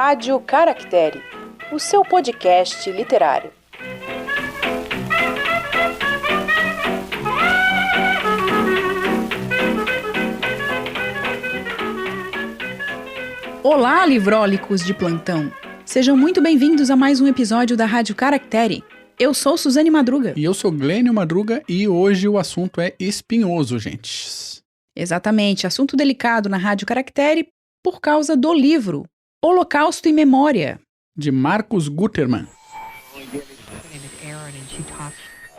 Rádio Caractere, o seu podcast literário. Olá, livrólicos de plantão! Sejam muito bem-vindos a mais um episódio da Rádio Caractere. Eu sou Suzane Madruga. E eu sou Glênio Madruga e hoje o assunto é espinhoso, gente. Exatamente, assunto delicado na Rádio Caractere por causa do livro Holocausto e Memória, de Marcus Gutermann.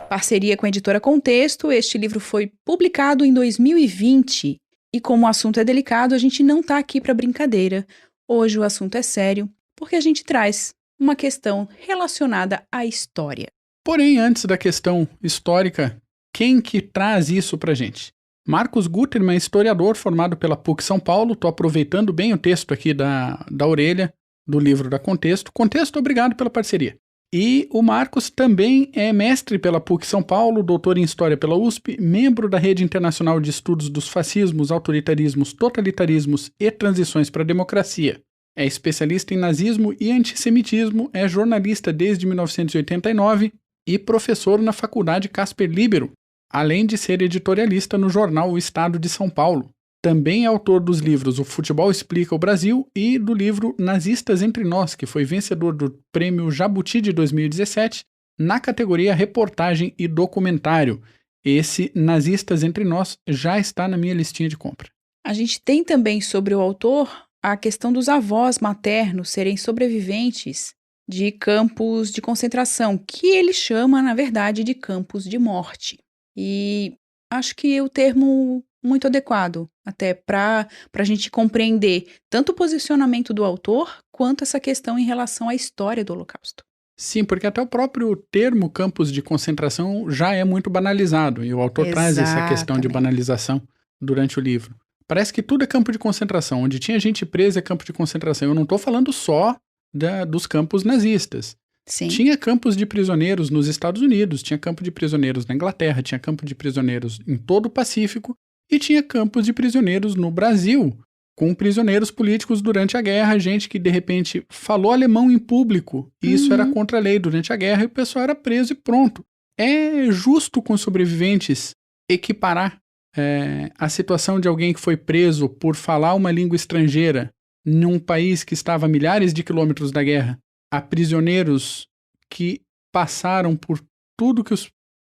Parceria com a editora Contexto, este livro foi publicado em 2020 e como o assunto é delicado, a gente não está aqui para brincadeira. Hoje o assunto é sério, porque a gente traz uma questão relacionada à história. Porém, antes da questão histórica, quem que traz isso pra gente? Marcus Gutermann é historiador formado pela PUC São Paulo. Estou aproveitando bem o texto aqui da orelha do livro da Contexto. Contexto, obrigado pela parceria. E o Marcus também é mestre pela PUC São Paulo, doutor em História pela USP, membro da Rede Internacional de Estudos dos Fascismos, Autoritarismos, Totalitarismos e Transições para a Democracia. É especialista em nazismo e antissemitismo, é jornalista desde 1989 e professor na Faculdade Casper Libero, além de ser editorialista no jornal O Estado de São Paulo. Também é autor dos livros O Futebol Explica o Brasil e do livro Nazistas Entre Nós, que foi vencedor do Prêmio Jabuti de 2017 na categoria Reportagem e Documentário. Esse Nazistas Entre Nós já está na minha listinha de compra. A gente tem também sobre o autor a questão dos avós maternos serem sobreviventes de campos de concentração, que ele chama, na verdade, de campos de morte. E acho que é o termo muito adequado, até para a gente compreender tanto o posicionamento do autor, quanto essa questão em relação à história do Holocausto. Sim, porque até o próprio termo campos de concentração já é muito banalizado, e o autor traz essa questão de banalização durante o livro. Parece que tudo é campo de concentração, onde tinha gente presa é campo de concentração. Eu não estou falando só dos campos nazistas. Sim. Tinha campos de prisioneiros nos Estados Unidos, tinha campo de prisioneiros na Inglaterra, tinha campo de prisioneiros em todo o Pacífico e tinha campos de prisioneiros no Brasil, com prisioneiros políticos durante a guerra, gente que de repente falou alemão em público e isso era contra a lei durante a guerra e o pessoal era preso e pronto. É justo com sobreviventes equiparar a situação de alguém que foi preso por falar uma língua estrangeira num país que estava a milhares de quilômetros da guerra, a prisioneiros que passaram por tudo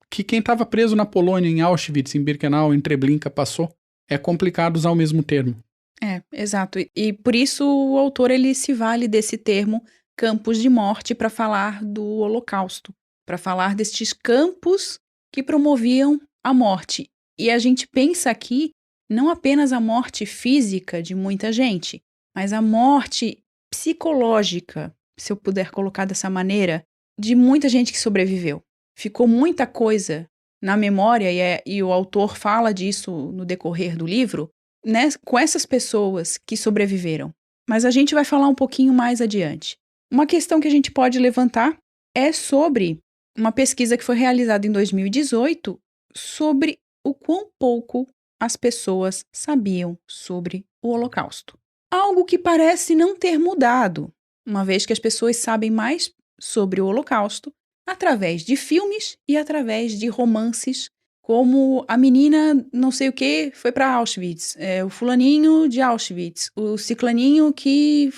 que quem estava preso na Polônia, em Auschwitz, em Birkenau, em Treblinka, passou. É complicado usar o mesmo termo. É, exato. E por isso o autor ele se vale desse termo campos de morte para falar do Holocausto, para falar destes campos que promoviam a morte. E a gente pensa aqui não apenas a morte física de muita gente, mas a morte psicológica, se eu puder colocar dessa maneira, de muita gente que sobreviveu. Ficou muita coisa na memória, e o autor fala disso no decorrer do livro, né, com essas pessoas que sobreviveram. Mas a gente vai falar um pouquinho mais adiante. Uma questão que a gente pode levantar é sobre uma pesquisa que foi realizada em 2018 sobre o quão pouco as pessoas sabiam sobre o Holocausto. Algo que parece não ter mudado, uma vez que as pessoas sabem mais sobre o Holocausto através de filmes e através de romances, como a menina não sei o que foi para Auschwitz, o fulaninho de Auschwitz, o ciclaninho que...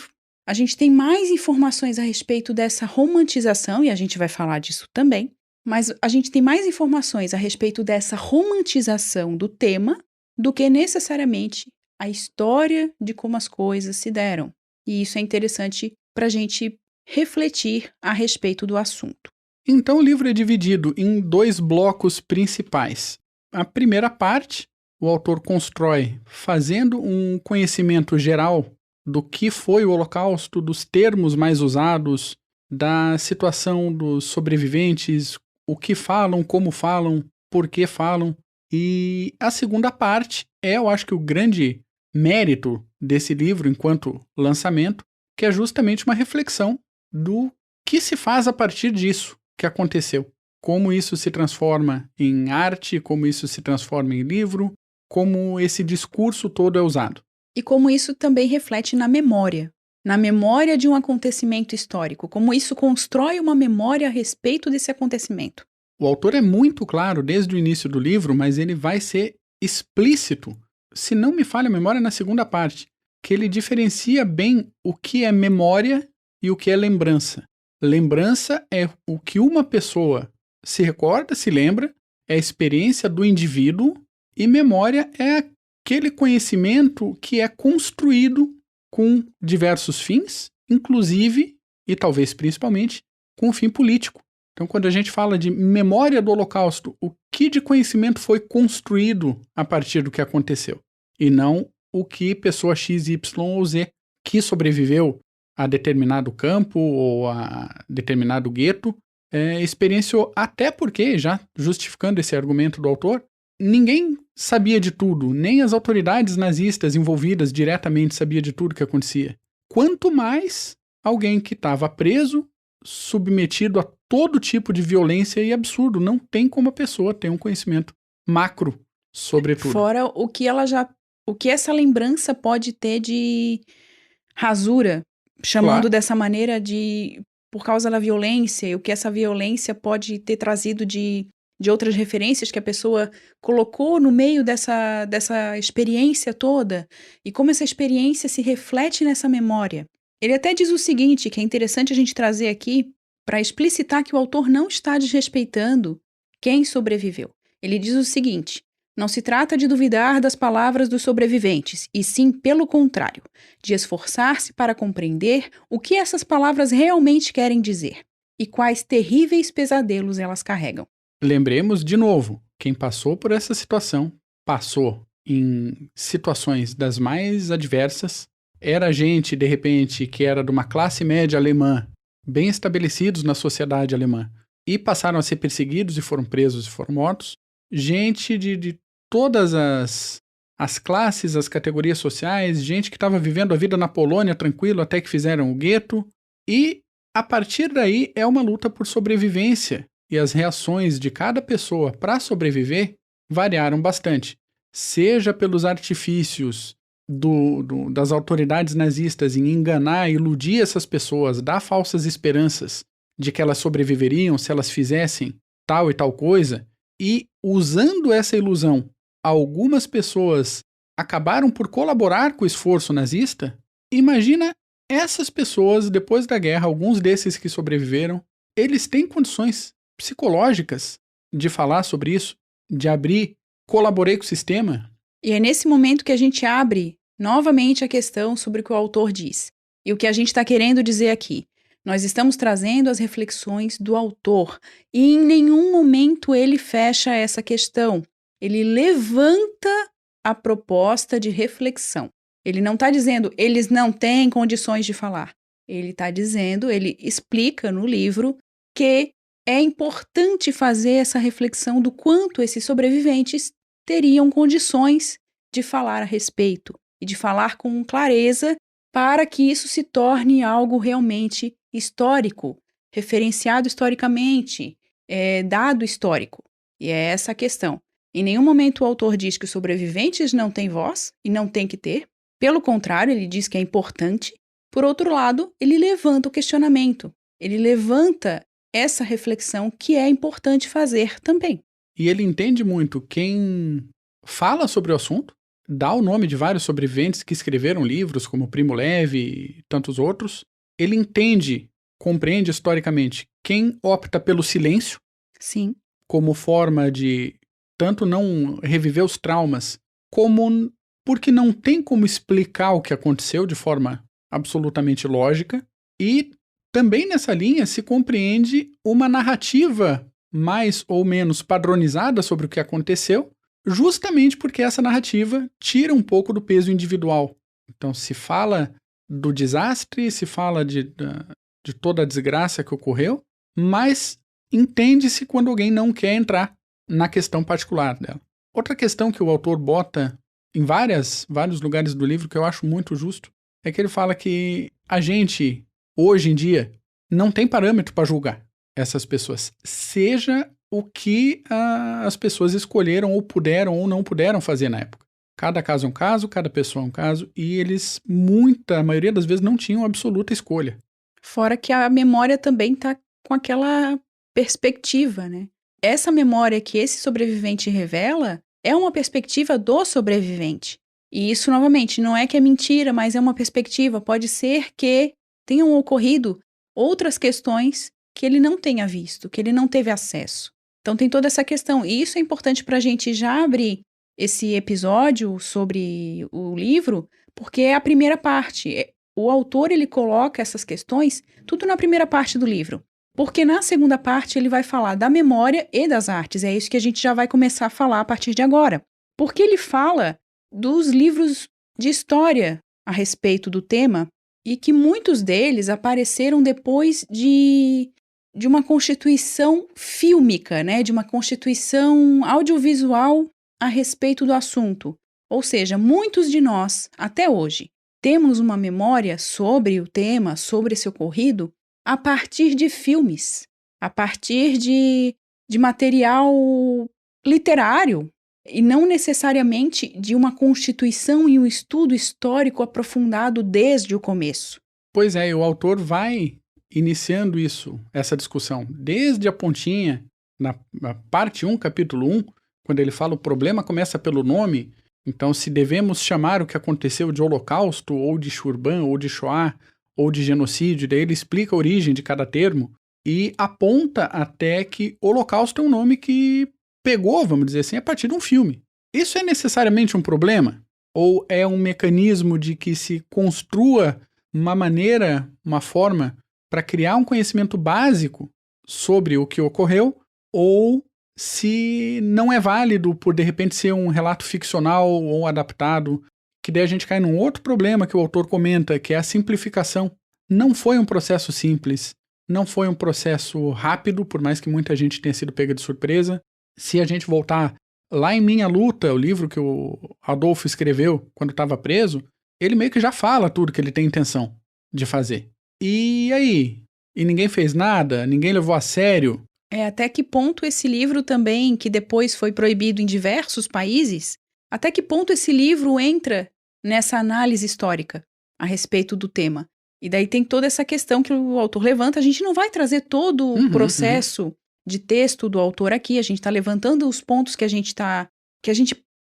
A gente tem mais informações a respeito dessa romantização, e a gente vai falar disso também, mas a gente tem mais informações a respeito dessa romantização do tema do que necessariamente a história de como as coisas se deram. E isso é interessante para a gente refletir a respeito do assunto. Então o livro é dividido em 2 blocos principais. A primeira parte, o autor constrói fazendo um conhecimento geral do que foi o Holocausto, dos termos mais usados, da situação dos sobreviventes, o que falam, como falam, por que falam. E a segunda parte eu acho que o grande mérito desse livro enquanto lançamento, que é justamente uma reflexão do que se faz a partir disso que aconteceu. Como isso se transforma em arte, como isso se transforma em livro, como esse discurso todo é usado. E como isso também reflete na memória. na memória de um acontecimento histórico, como isso constrói uma memória a respeito desse acontecimento. O autor é muito claro desde o início do livro, mas ele vai ser explícito, se não me falha a memória, na segunda parte, que ele diferencia bem o que é memória e o que é lembrança. Lembrança é o que uma pessoa se recorda, se lembra, é a experiência do indivíduo, e memória é aquele conhecimento que é construído com diversos fins, inclusive, e talvez principalmente, com o fim político. Então, quando a gente fala de memória do Holocausto, o que de conhecimento foi construído a partir do que aconteceu? E não o que pessoa X, Y ou Z que sobreviveu a determinado campo ou a determinado gueto experienciou. Até porque, já justificando esse argumento do autor, ninguém sabia de tudo, nem as autoridades nazistas envolvidas diretamente sabiam de tudo que acontecia. Quanto mais alguém que estava preso, submetido a todo tipo de violência e absurdo. Não tem como a pessoa ter um conhecimento macro sobre tudo. Fora o que essa lembrança pode ter de rasura, chamando dessa maneira por causa da violência, e o que essa violência pode ter trazido de outras referências que a pessoa colocou no meio dessa experiência toda, e como essa experiência se reflete nessa memória. Ele até diz o seguinte, que é interessante a gente trazer aqui, para explicitar que o autor não está desrespeitando quem sobreviveu. Ele diz o seguinte: não se trata de duvidar das palavras dos sobreviventes, e sim, pelo contrário, de esforçar-se para compreender o que essas palavras realmente querem dizer e quais terríveis pesadelos elas carregam. Lembremos de novo, quem passou por essa situação, passou em situações das mais adversas, era gente, de repente, que era de uma classe média alemã, bem estabelecidos na sociedade alemã, e passaram a ser perseguidos e foram presos e foram mortos. Gente de todas as classes, as categorias sociais, gente que estava vivendo a vida na Polônia tranquilo até que fizeram o gueto. E, a partir daí, é uma luta por sobrevivência. E as reações de cada pessoa para sobreviver variaram bastante. Seja pelos artifícios das autoridades nazistas em enganar e iludir essas pessoas, dar falsas esperanças de que elas sobreviveriam se elas fizessem tal e tal coisa, e usando essa ilusão, algumas pessoas acabaram por colaborar com o esforço nazista. Imagina essas pessoas, depois da guerra, alguns desses que sobreviveram, eles têm condições psicológicas de falar sobre isso, de abrir, colaborei com o sistema. E é nesse momento que a gente abre novamente a questão sobre o que o autor diz. E o que a gente está querendo dizer aqui. Nós estamos trazendo as reflexões do autor e em nenhum momento ele fecha essa questão. Ele levanta a proposta de reflexão. Ele não está dizendo, eles não têm condições de falar. Ele está dizendo, ele explica no livro que é importante fazer essa reflexão do quanto esses sobreviventes teriam condições de falar a respeito e de falar com clareza para que isso se torne algo realmente histórico, referenciado historicamente, dado histórico. E é essa a questão. Em nenhum momento o autor diz que os sobreviventes não têm voz e não têm que ter. Pelo contrário, ele diz que é importante. Por outro lado, ele levanta o questionamento. Ele levanta essa reflexão que é importante fazer também. E ele entende muito quem fala sobre o assunto, dá o nome de vários sobreviventes que escreveram livros, como Primo Levi e tantos outros. Ele entende, compreende historicamente quem opta pelo silêncio. Sim. Como forma de tanto não reviver os traumas, como porque não tem como explicar o que aconteceu de forma absolutamente lógica. E também nessa linha se compreende uma narrativa mais ou menos padronizada sobre o que aconteceu, justamente porque essa narrativa tira um pouco do peso individual. Então se fala do desastre, se fala de toda a desgraça que ocorreu, mas entende-se quando alguém não quer entrar na questão particular dela. Outra questão que o autor bota em vários lugares do livro que eu acho muito justo é que ele fala que a gente, hoje em dia, não tem parâmetro para julgar essas pessoas, seja o que as pessoas escolheram ou puderam ou não puderam fazer na época. Cada caso é um caso, cada pessoa é um caso, e eles, a maioria das vezes, não tinham absoluta escolha. Fora que a memória também está com aquela perspectiva, né? Essa memória que esse sobrevivente revela é uma perspectiva do sobrevivente. E isso, novamente, não é que é mentira, mas é uma perspectiva. Pode ser que tenham ocorrido outras questões que ele não tenha visto, que ele não teve acesso. Então tem toda essa questão. E isso é importante para a gente já abrir esse episódio sobre o livro, porque é a primeira parte. O autor, ele coloca essas questões tudo na primeira parte do livro. Porque na segunda parte ele vai falar da memória e das artes. É isso que a gente já vai começar a falar a partir de agora. Porque ele fala dos livros de história a respeito do tema e que muitos deles apareceram depois de uma constituição fílmica, né? De uma constituição audiovisual a respeito do assunto. Ou seja, muitos de nós, até hoje, temos uma memória sobre o tema, sobre esse ocorrido, a partir de filmes, a partir de material literário, e não necessariamente de uma constituição e um estudo histórico aprofundado desde o começo. Pois é, e o autor vai iniciando essa discussão, desde a pontinha, na parte 1, capítulo 1, quando ele fala o problema começa pelo nome. Então, se devemos chamar o que aconteceu de Holocausto, ou de Shurban, ou de Shoah, ou de genocídio, daí ele explica a origem de cada termo e aponta até que Holocausto é um nome que pegou, vamos dizer assim, a partir de um filme. Isso é necessariamente um problema? Ou é um mecanismo de que se construa uma maneira, uma forma para criar um conhecimento básico sobre o que ocorreu, ou se não é válido por, de repente, ser um relato ficcional ou adaptado, que daí a gente cai num outro problema que o autor comenta, que é a simplificação. Não foi um processo simples, não foi um processo rápido, por mais que muita gente tenha sido pega de surpresa. Se a gente voltar lá em Minha Luta, o livro que o Adolfo escreveu quando estava preso, ele meio que já fala tudo que ele tem intenção de fazer. E aí? E ninguém fez nada? Ninguém levou a sério? Até que ponto esse livro também, que depois foi proibido em diversos países, até que ponto esse livro entra nessa análise histórica a respeito do tema? E daí tem toda essa questão que o autor levanta. A gente não vai trazer todo o processo de texto do autor aqui, a gente está levantando os pontos que a gente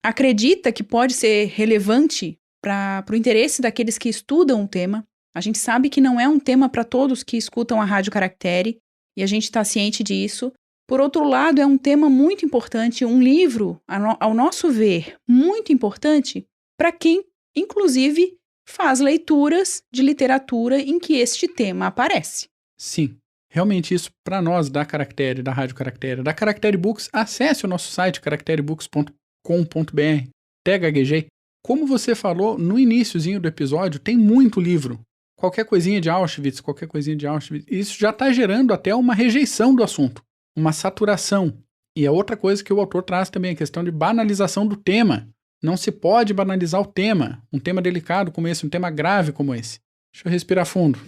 acredita que pode ser relevante para o interesse daqueles que estudam o tema. A gente sabe que não é um tema para todos que escutam a Rádio Caractere, e a gente está ciente disso. Por outro lado, é um tema muito importante, um livro, ao nosso ver, muito importante para quem, inclusive, faz leituras de literatura em que este tema aparece. Sim, realmente isso para nós da Caractere, da Rádio Caractere, da Caractere Books, acesse o nosso site caracterebooks.com.br, THGG. Como você falou no iniciozinho do episódio, tem muito livro. Qualquer coisinha de Auschwitz, isso já está gerando até uma rejeição do assunto, uma saturação. E a outra coisa que o autor traz também é a questão de banalização do tema. Não se pode banalizar o tema, um tema delicado como esse, um tema grave como esse. Deixa eu respirar fundo.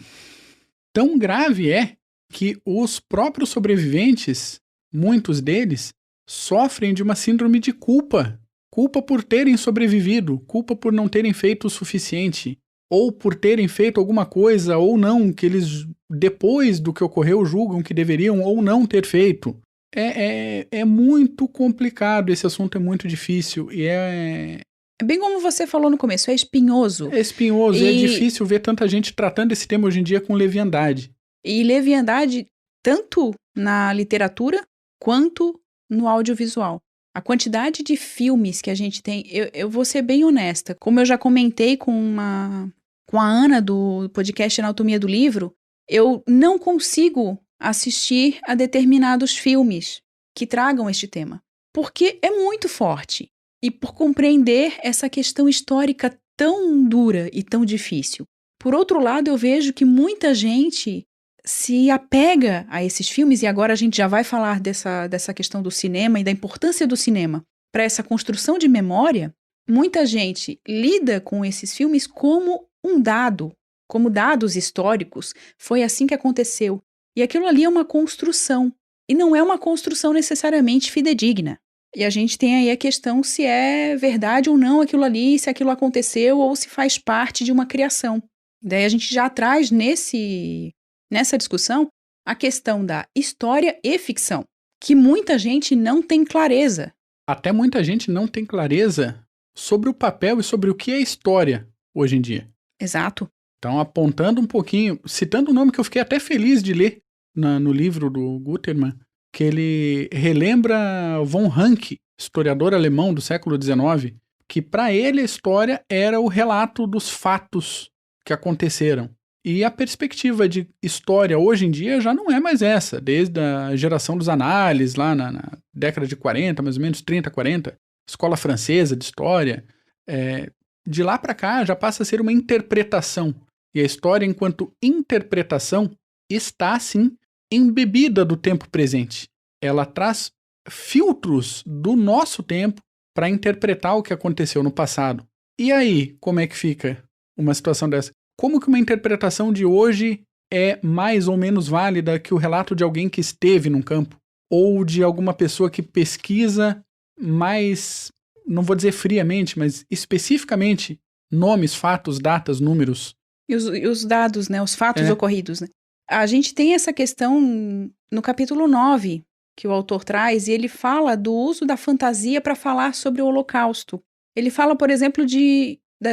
Tão grave é que os próprios sobreviventes, muitos deles, sofrem de uma síndrome de culpa. Culpa por terem sobrevivido, culpa por não terem feito o suficiente, ou por terem feito alguma coisa ou não, que eles, depois do que ocorreu, julgam que deveriam ou não ter feito. É muito complicado, esse assunto é muito difícil e é bem como você falou no começo, é espinhoso. É espinhoso e é difícil ver tanta gente tratando esse tema hoje em dia com leviandade. E leviandade tanto na literatura quanto no audiovisual. A quantidade de filmes que a gente tem, eu vou ser bem honesta, como eu já comentei com a Ana do podcast Anatomia do Livro, eu não consigo assistir a determinados filmes que tragam este tema, porque é muito forte. E por compreender essa questão histórica tão dura e tão difícil. Por outro lado, eu vejo que muita gente se apega a esses filmes, e agora a gente já vai falar dessa questão do cinema e da importância do cinema para essa construção de memória. Muita gente lida com esses filmes como um dado, como dados históricos. Foi assim que aconteceu. E aquilo ali é uma construção. E não é uma construção necessariamente fidedigna. E a gente tem aí a questão se é verdade ou não aquilo ali, se aquilo aconteceu ou se faz parte de uma criação. Daí a gente já traz nessa discussão a questão da história e ficção, que muita gente não tem clareza. Até muita gente não tem clareza sobre o papel e sobre o que é história hoje em dia. Exato. Então, apontando um pouquinho, citando um nome que eu fiquei até feliz de ler no livro do Gutermann, que ele relembra von Ranke, historiador alemão do século XIX, que para ele a história era o relato dos fatos que aconteceram. E a perspectiva de história hoje em dia já não é mais essa, desde a geração dos análises, lá na década de 40, mais ou menos 30, 40, escola francesa de história. De lá para cá já passa a ser uma interpretação. E a história, enquanto interpretação, está, sim, embebida do tempo presente. Ela traz filtros do nosso tempo para interpretar o que aconteceu no passado. E aí, como é que fica uma situação dessa? Como que uma interpretação de hoje é mais ou menos válida que o relato de alguém que esteve num campo? Ou de alguma pessoa que pesquisa mais, não vou dizer friamente, mas especificamente, nomes, fatos, datas, números? E os dados, né? Os fatos ocorridos, né? A gente tem essa questão no capítulo 9, que o autor traz, e ele fala do uso da fantasia para falar sobre o Holocausto. Ele fala, por exemplo,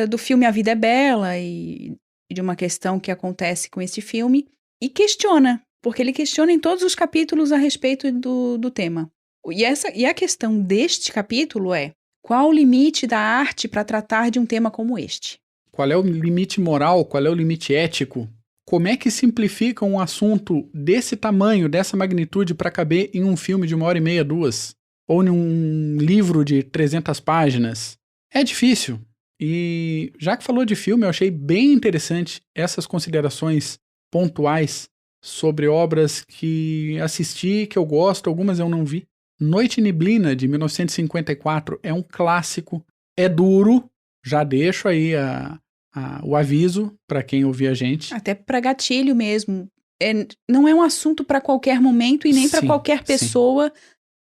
do filme A Vida é Bela e de uma questão que acontece com esse filme, e questiona, porque ele questiona em todos os capítulos a respeito do tema. E a questão deste capítulo é: qual o limite da arte para tratar de um tema como este? Qual é o limite moral? Qual é o limite ético? Como é que simplifica um assunto desse tamanho, dessa magnitude, para caber em um filme de 1h30, 2? Ou em um livro de 300 páginas? É difícil. E já que falou de filme, eu achei bem interessante essas considerações pontuais sobre obras que assisti, que eu gosto, algumas eu não vi. Noite e Neblina, de 1954, é um clássico. É duro, já deixo aí o aviso para quem ouvir a gente. Até para gatilho mesmo. Não é um assunto para qualquer momento e nem para qualquer pessoa,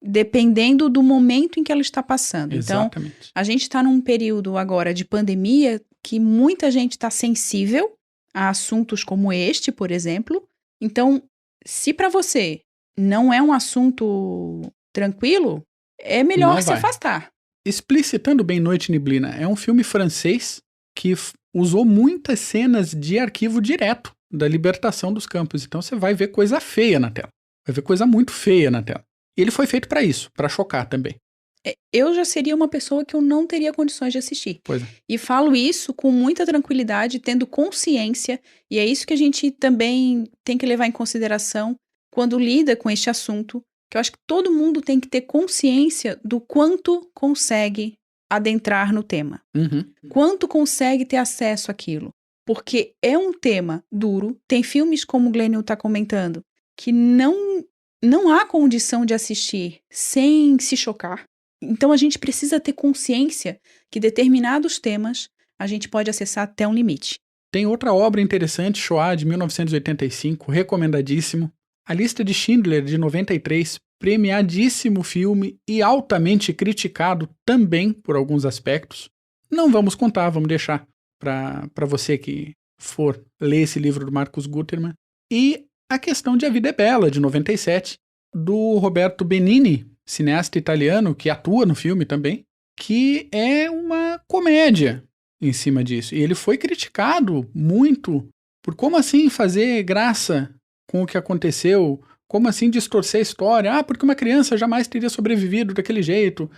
dependendo do momento em que ela está passando. Exatamente. Então, a gente está num período agora de pandemia que muita gente está sensível a assuntos como este, por exemplo. Então, se para você não é um assunto tranquilo, é melhor se afastar. Explicitando bem Noite e Neblina, é um filme francês que usou muitas cenas de arquivo direto da libertação dos campos. Então você vai ver coisa feia na tela. Vai ver coisa muito feia na tela. E ele foi feito para isso, para chocar também. Eu já seria uma pessoa que eu não teria condições de assistir. Pois é. E falo isso com muita tranquilidade, tendo consciência, e é isso que a gente também tem que levar em consideração quando lida com este assunto, que eu acho que todo mundo tem que ter consciência do quanto consegue adentrar no tema. Uhum. Quanto consegue ter acesso àquilo. Porque é um tema duro. Tem filmes, como o Glênio está comentando, que não há condição de assistir sem se chocar. Então a gente precisa ter consciência que determinados temas a gente pode acessar até um limite. Tem outra obra interessante, Shoah, de 1985, recomendadíssimo. A Lista de Schindler, de 93, premiadíssimo filme e altamente criticado também por alguns aspectos. Não vamos contar, vamos deixar para você que for ler esse livro do Marcus Gutermann. E A Questão de A Vida é Bela, de 97, do Roberto Benigni, cineasta italiano que atua no filme também, que é uma comédia em cima disso. E ele foi criticado muito por como assim fazer graça com o que aconteceu, como assim distorcer a história. Porque uma criança jamais teria sobrevivido daquele jeito.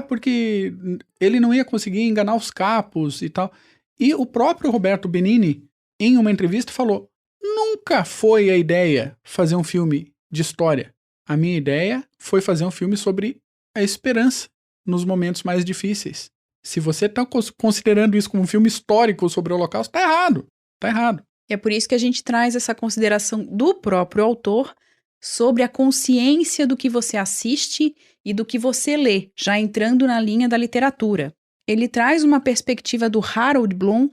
Porque ele não ia conseguir enganar os capos e tal. E o próprio Roberto Benigni, em uma entrevista, falou: nunca foi a ideia fazer um filme de história. A minha ideia foi fazer um filme sobre a esperança nos momentos mais difíceis. Se você está considerando isso como um filme histórico sobre o Holocausto, tá errado. Tá errado. E é por isso que a gente traz essa consideração do próprio autor sobre a consciência do que você assiste e do que você lê, já entrando na linha da literatura. Ele traz uma perspectiva do Harold Bloom,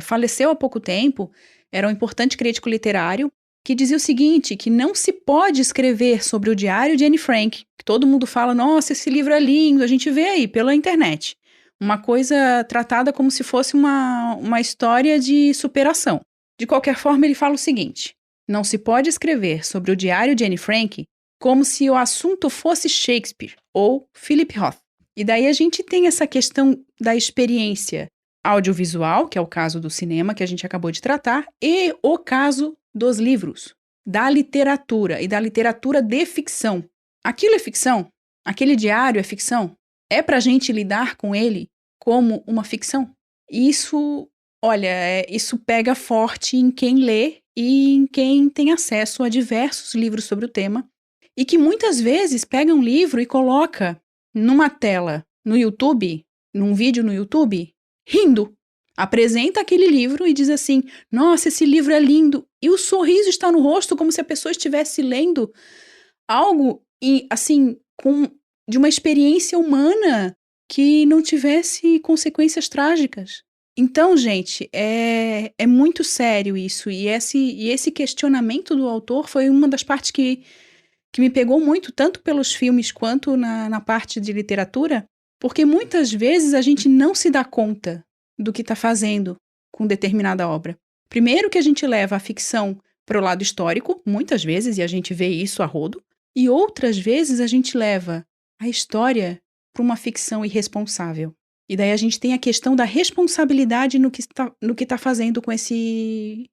faleceu há pouco tempo, era um importante crítico literário, que dizia o seguinte, que não se pode escrever sobre o diário de Anne Frank, que todo mundo fala, nossa, esse livro é lindo, a gente vê aí pela internet. Uma coisa tratada como se fosse uma história de superação. De qualquer forma, ele fala o seguinte, não se pode escrever sobre o diário de Anne Frank como se o assunto fosse Shakespeare ou Philip Roth. E daí a gente tem essa questão da experiência audiovisual, que é o caso do cinema que a gente acabou de tratar, e o caso dos livros, da literatura e da literatura de ficção. Aquilo é ficção? Aquele diário é ficção? É pra gente lidar com ele como uma ficção? Isso, olha, isso pega forte em quem lê e em quem tem acesso a diversos livros sobre o tema e que muitas vezes pega um livro e coloca numa tela no YouTube, num vídeo no YouTube, rindo. Apresenta aquele livro e diz assim, nossa, esse livro é lindo. E o sorriso está no rosto como se a pessoa estivesse lendo algo, assim, de uma experiência humana que não tivesse consequências trágicas. Então, gente, é muito sério isso. E esse questionamento do autor foi uma das partes que me pegou muito, tanto pelos filmes quanto na parte de literatura, porque muitas vezes a gente não se dá conta do que está fazendo com determinada obra. Primeiro que a gente leva a ficção para o lado histórico, muitas vezes, e a gente vê isso a rodo, e outras vezes a gente leva a história para uma ficção irresponsável. E daí a gente tem a questão da responsabilidade no que está fazendo com esse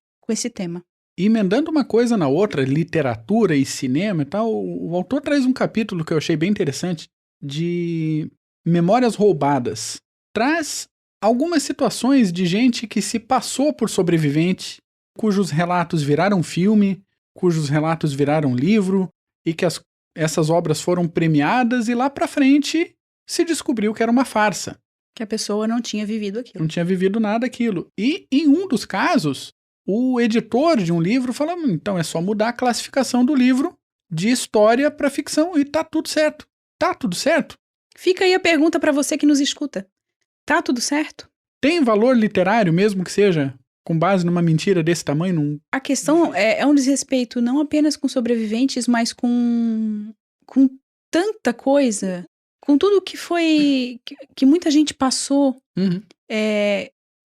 tema. E emendando uma coisa na outra, literatura e cinema e tal, o autor traz um capítulo que eu achei bem interessante de memórias roubadas. Traz algumas situações de gente que se passou por sobrevivente, cujos relatos viraram filme, cujos relatos viraram livro, e que essas obras foram premiadas e lá pra frente se descobriu que era uma farsa. Que a pessoa não tinha vivido aquilo. Não tinha vivido nada aquilo. E em um dos casos, o editor de um livro fala, então é só mudar a classificação do livro de história para ficção e tá tudo certo. Tá tudo certo? Fica aí a pergunta para você que nos escuta. Tá tudo certo? Tem valor literário, mesmo que seja com base numa mentira desse tamanho? A questão é um desrespeito não apenas com sobreviventes, mas com tanta coisa, com tudo que foi, que muita gente passou,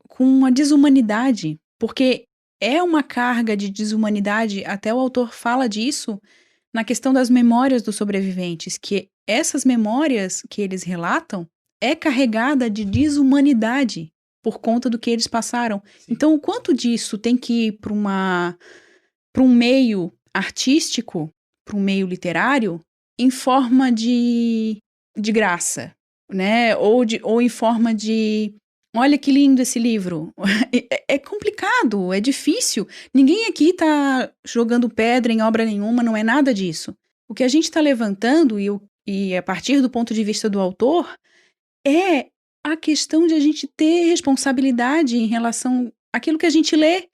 com uma desumanidade, porque é uma carga de desumanidade, até o autor fala disso na questão das memórias dos sobreviventes, que essas memórias que eles relatam é carregada de desumanidade por conta do que eles passaram. Sim. Então, o quanto disso tem que ir para um meio artístico, para um meio literário, em forma de graça, né? Ou em forma de, olha que lindo esse livro. É complicado, é difícil. Ninguém aqui está jogando pedra em obra nenhuma, não é nada disso. O que a gente está levantando, e a partir do ponto de vista do autor, é a questão de a gente ter responsabilidade em relação àquilo que a gente lê,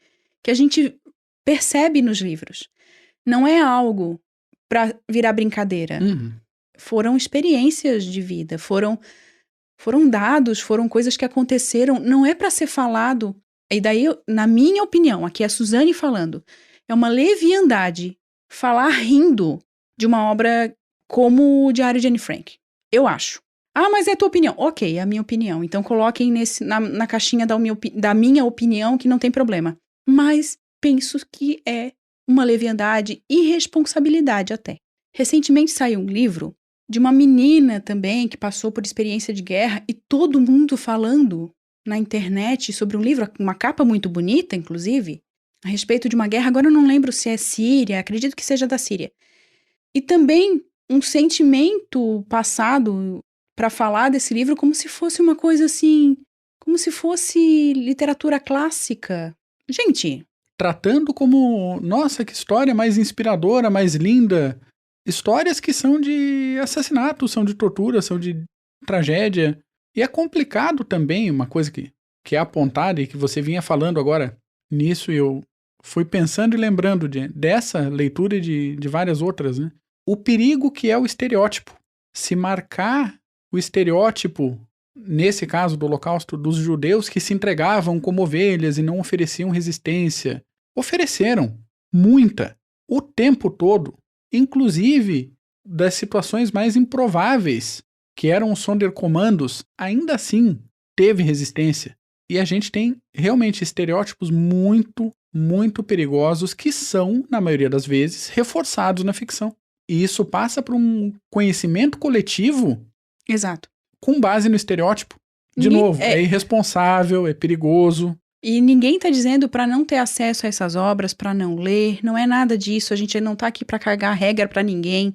que a gente percebe nos livros. Não é algo para virar brincadeira. Foram experiências de vida, foram dados, foram coisas que aconteceram, não é para ser falado. E daí, na minha opinião, aqui é a Suzane falando, é uma leviandade falar rindo de uma obra como o Diário de Anne Frank. Eu acho. Ah, mas é a tua opinião. Ok, é a minha opinião. Então coloquem na caixinha da minha opinião, que não tem problema. Mas penso que é uma leviandade e irresponsabilidade até. Recentemente saiu um livro de uma menina também que passou por experiência de guerra e todo mundo falando na internet sobre um livro, uma capa muito bonita, inclusive, a respeito de uma guerra. Agora eu não lembro se é Síria, acredito que seja da Síria. E também um sentimento passado para falar desse livro como se fosse uma coisa assim, como se fosse literatura clássica. Gente, tratando como, nossa, que história mais inspiradora, mais linda. Histórias que são de assassinato, são de tortura, são de tragédia. E é complicado também, uma coisa que é apontada e que você vinha falando agora nisso, e eu fui pensando e lembrando dessa leitura e de várias outras, né? O perigo que é o estereótipo. Se marcar o estereótipo, nesse caso do Holocausto, dos judeus que se entregavam como ovelhas e não ofereciam resistência. Ofereceram muita. o tempo todo, inclusive das situações mais improváveis, que eram os Sonderkommandos, ainda assim teve resistência. E a gente tem realmente estereótipos muito, muito perigosos que são, na maioria das vezes, reforçados na ficção. E isso passa por um conhecimento coletivo. Exato. Com base no estereótipo. De novo, é irresponsável, é perigoso. E ninguém está dizendo para não ter acesso a essas obras, para não ler, não é nada disso, a gente não está aqui para carregar regra para ninguém.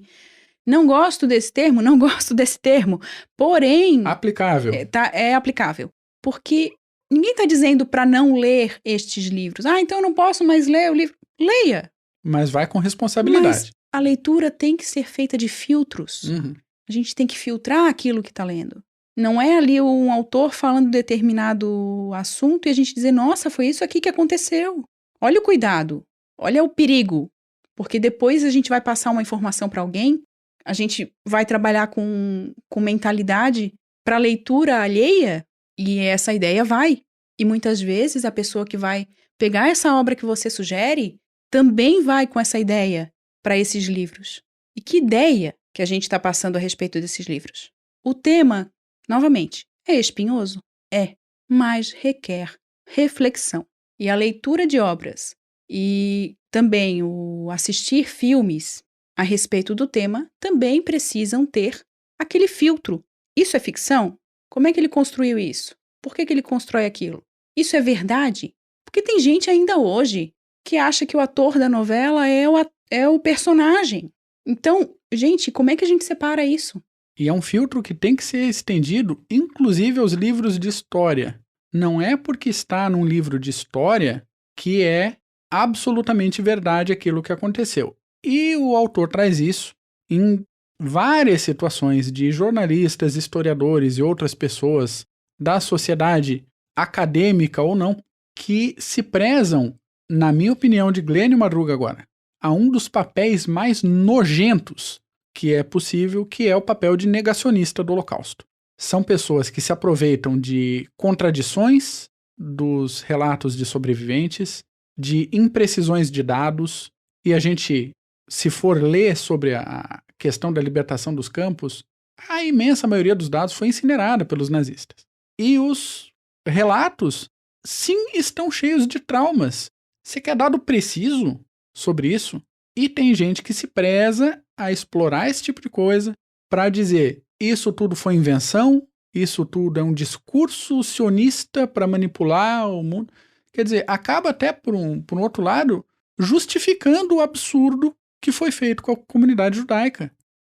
Não gosto desse termo, não gosto desse termo, porém... Aplicável. É aplicável, porque ninguém está dizendo para não ler estes livros. Então eu não posso mais ler o livro. Leia! Mas vai com responsabilidade. Mas a leitura tem que ser feita de filtros. Uhum. A gente tem que filtrar aquilo que está lendo. Não é ali um autor falando determinado assunto e a gente dizer, nossa, foi isso aqui que aconteceu. Olha o cuidado, olha o perigo. Porque depois a gente vai passar uma informação para alguém, a gente vai trabalhar com mentalidade para leitura alheia e essa ideia vai. E muitas vezes a pessoa que vai pegar essa obra que você sugere também vai com essa ideia para esses livros. E que ideia que a gente está passando a respeito desses livros? O tema... Novamente, é espinhoso? É, mas requer reflexão. E a leitura de obras e também o assistir filmes a respeito do tema também precisam ter aquele filtro. Isso é ficção? Como é que ele construiu isso? Por que ele constrói aquilo? Isso é verdade? Porque tem gente ainda hoje que acha que o ator da novela é o personagem. Então, gente, como é que a gente separa isso? E é um filtro que tem que ser estendido, inclusive aos livros de história. Não é porque está num livro de história que é absolutamente verdade aquilo que aconteceu. E o autor traz isso em várias situações de jornalistas, historiadores e outras pessoas da sociedade acadêmica ou não, que se prezam, na minha opinião, de Glênio Madruga agora, a um dos papéis mais nojentos que é possível, que é o papel de negacionista do Holocausto. São pessoas que se aproveitam de contradições dos relatos de sobreviventes, de imprecisões de dados, e a gente, se for ler sobre a questão da libertação dos campos, a imensa maioria dos dados foi incinerada pelos nazistas. E os relatos, sim, estão cheios de traumas. Você quer dado preciso sobre isso? E tem gente que se preza a explorar esse tipo de coisa para dizer isso tudo foi invenção, isso tudo é um discurso sionista para manipular o mundo. Quer dizer, acaba até, por um outro lado, justificando o absurdo que foi feito com a comunidade judaica.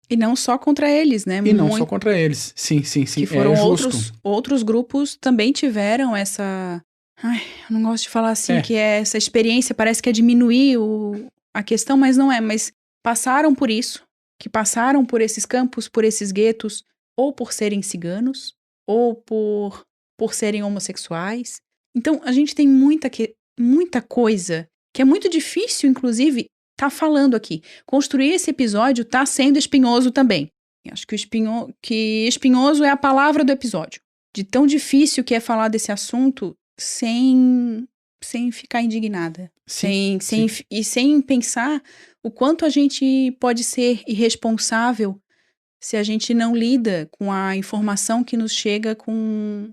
E não só contra eles, né? E não só contra eles. Sim. Que foram outros grupos também tiveram essa... Ai, eu não gosto de falar assim, que é essa experiência, parece que é diminuir a questão, mas não é. Mas passaram por isso, que passaram por esses campos, por esses guetos, ou por serem ciganos, ou por serem homossexuais. Então, a gente tem muita coisa que é muito difícil, inclusive, tá falando aqui. Construir esse episódio tá sendo espinhoso também. Eu acho que espinhoso é a palavra do episódio. De tão difícil que é falar desse assunto sem ficar indignada. Sem pensar o quanto a gente pode ser irresponsável se a gente não lida com a informação que nos chega com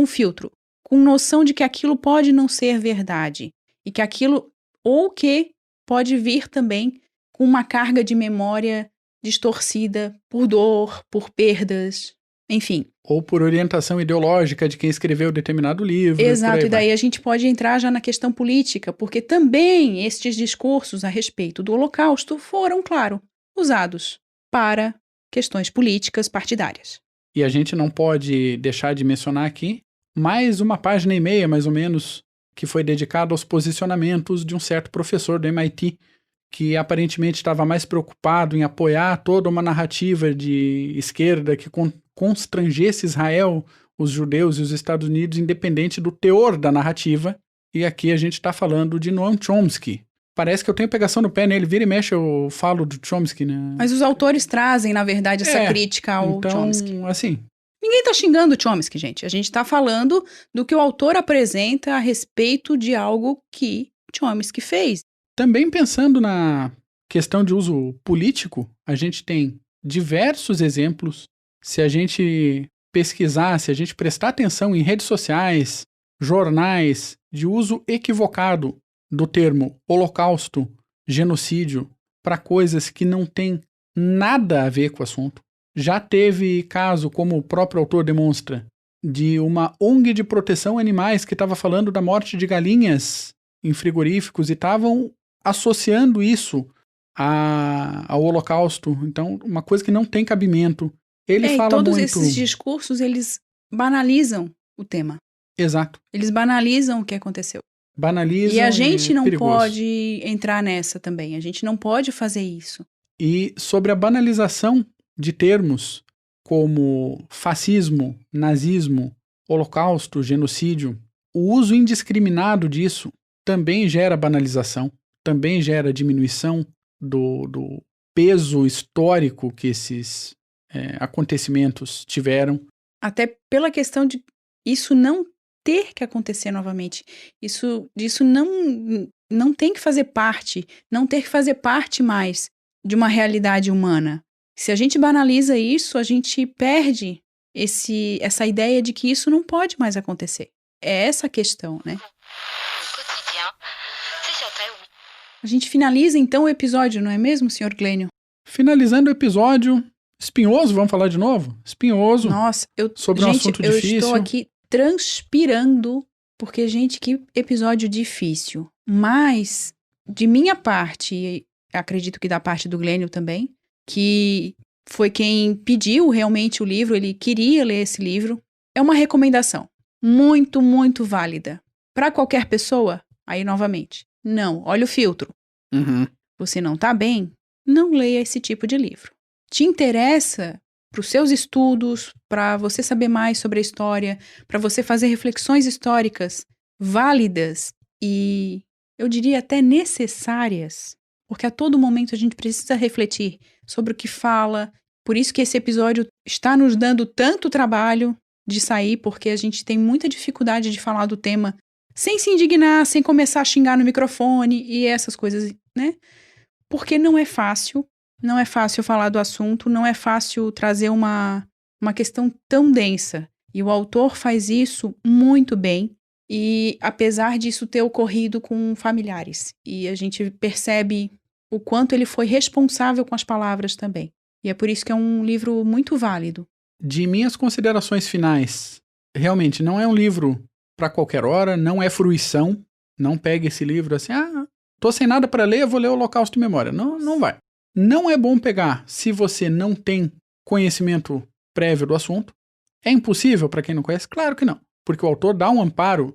filtro. Com noção de que aquilo pode não ser verdade. E que aquilo, ou que pode vir também com uma carga de memória distorcida por dor, por perdas, enfim. Ou por orientação ideológica de quem escreveu determinado livro. Exato, e daí a gente pode entrar já na questão política, porque também estes discursos a respeito do Holocausto foram, claro, usados para questões políticas partidárias. E a gente não pode deixar de mencionar aqui mais uma página e meia, mais ou menos, que foi dedicada aos posicionamentos de um certo professor do MIT, que aparentemente estava mais preocupado em apoiar toda uma narrativa de esquerda que constrangesse Israel, os judeus e os Estados Unidos, independente do teor da narrativa. E aqui a gente está falando de Noam Chomsky. Parece que eu tenho pegação no pé nele, vira e mexe eu falo do Chomsky, né? Mas os autores trazem, na verdade, essa crítica ao Chomsky. Então, assim... Ninguém está xingando o Chomsky, gente. A gente está falando do que o autor apresenta a respeito de algo que Chomsky fez. Também pensando questão de uso político, a gente tem diversos exemplos. Se a gente pesquisar, se a gente prestar atenção em redes sociais, jornais, de uso equivocado do termo holocausto, genocídio, para coisas que não têm nada a ver com o assunto. Já teve caso, como o próprio autor demonstra, de uma ONG de proteção a animais que estava falando da morte de galinhas em frigoríficos e estavam associando isso ao holocausto. Então, uma coisa que não tem cabimento. Ele fala todos muito... esses discursos, eles banalizam o tema. Exato. Eles banalizam o que aconteceu. Banalizam e a gente não perigoso. pode entrar nessa também. A gente não pode fazer isso. E sobre a banalização de termos como fascismo, nazismo, holocausto, genocídio, o uso indiscriminado disso também gera banalização, também gera diminuição do peso histórico que esses acontecimentos tiveram. Até pela questão de isso não ter que acontecer novamente. Disso não tem que fazer parte, não ter que fazer parte mais de uma realidade humana. Se a gente banaliza isso, a gente perde essa ideia de que isso não pode mais acontecer. É essa a questão, né? A gente finaliza então o episódio, não é mesmo, Sr. Glênio? Finalizando o episódio, espinhoso, vamos falar de novo? Espinhoso. Nossa, sobre um assunto difícil. Eu estou aqui transpirando, porque, gente, que episódio difícil. Mas, de minha parte, e acredito que da parte do Glênio também, que foi quem pediu realmente o livro, ele queria ler esse livro, é uma recomendação muito, muito válida. Para qualquer pessoa, aí novamente, não, olha o filtro. Uhum. Você não tá bem? Não leia esse tipo de livro. Te interessa para os seus estudos, para você saber mais sobre a história, para você fazer reflexões históricas válidas e, eu diria, até necessárias, porque a todo momento a gente precisa refletir sobre o que fala. Por isso que esse episódio está nos dando tanto trabalho de sair, porque a gente tem muita dificuldade de falar do tema sem se indignar, sem começar a xingar no microfone e essas coisas, né? Porque não é fácil. Não é fácil falar do assunto, não é fácil trazer uma questão tão densa. E o autor faz isso muito bem, e apesar disso ter ocorrido com familiares. E a gente percebe o quanto ele foi responsável com as palavras também. E é por isso que é um livro muito válido. De minhas considerações finais, realmente não é um livro para qualquer hora, não é fruição. Não pegue esse livro assim, tô sem nada para ler, eu vou ler o Holocausto de Memória. Não, não vai. Não é bom pegar se você não tem conhecimento prévio do assunto. É impossível para quem não conhece? Claro que não, porque o autor dá um amparo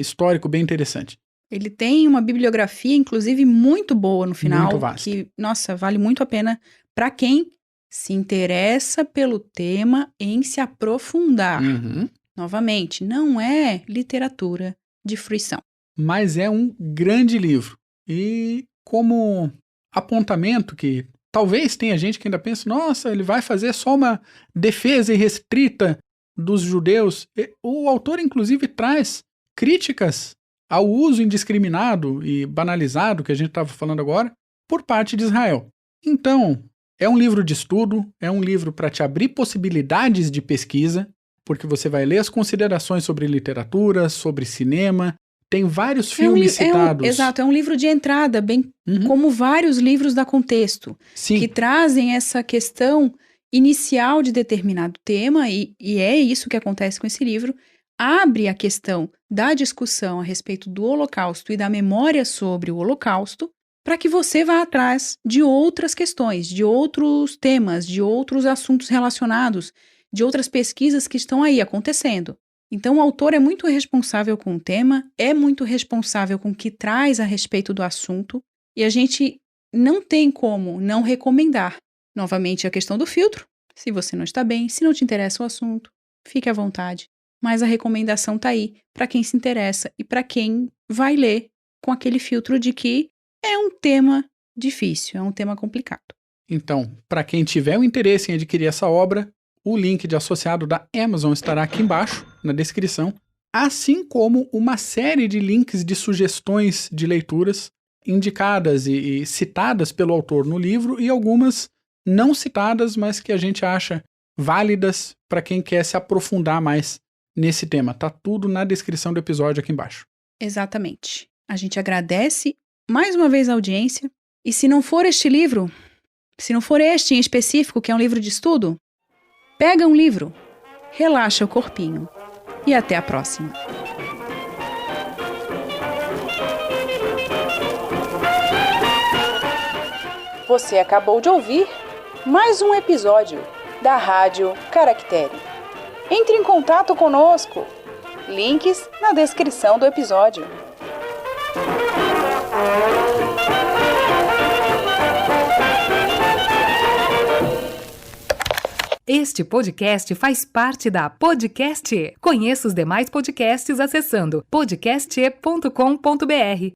histórico bem interessante. Ele tem uma bibliografia, inclusive, muito boa no final. Muito vasta. Que, nossa, vale muito a pena para quem se interessa pelo tema em se aprofundar. Uhum. Novamente, não é literatura de fruição. Mas é um grande livro. E como apontamento que talvez tenha gente que ainda pensa, nossa, ele vai fazer só uma defesa irrestrita dos judeus. O autor, inclusive, traz críticas ao uso indiscriminado e banalizado que a gente estava falando agora por parte de Israel. Então, é um livro de estudo, é um livro para te abrir possibilidades de pesquisa, porque você vai ler as considerações sobre literatura, sobre cinema. Tem vários filmes citados. Exato, é um livro de entrada, bem como vários livros da Contexto, Sim. que trazem essa questão inicial de determinado tema, e é isso que acontece com esse livro, abre a questão da discussão a respeito do Holocausto e da memória sobre o Holocausto, para que você vá atrás de outras questões, de outros temas, de outros assuntos relacionados, de outras pesquisas que estão aí acontecendo. Então, o autor é muito responsável com o tema, é muito responsável com o que traz a respeito do assunto, e a gente não tem como não recomendar. Novamente, a questão do filtro. Se você não está bem, se não te interessa o assunto, fique à vontade. Mas a recomendação está aí para quem se interessa e para quem vai ler com aquele filtro de que é um tema difícil, é um tema complicado. Então, para quem tiver o interesse em adquirir essa obra, o link de associado da Amazon estará aqui embaixo, na descrição, assim como uma série de links de sugestões de leituras. indicadas e citadas pelo autor no livro e algumas não citadas, mas que a gente acha válidas para quem quer se aprofundar mais nesse tema. Tá tudo na descrição do episódio aqui embaixo. Exatamente. A gente agradece mais uma vez a audiência. E se não for este livro, se não for este em específico, que é um livro de estudo, pega um livro, relaxa o corpinho e até a próxima. Você acabou de ouvir mais um episódio da Rádio Caractere. Entre em contato conosco. Links na descrição do episódio. Este podcast faz parte da Podcast E. Conheça os demais podcasts acessando podcast.com.br.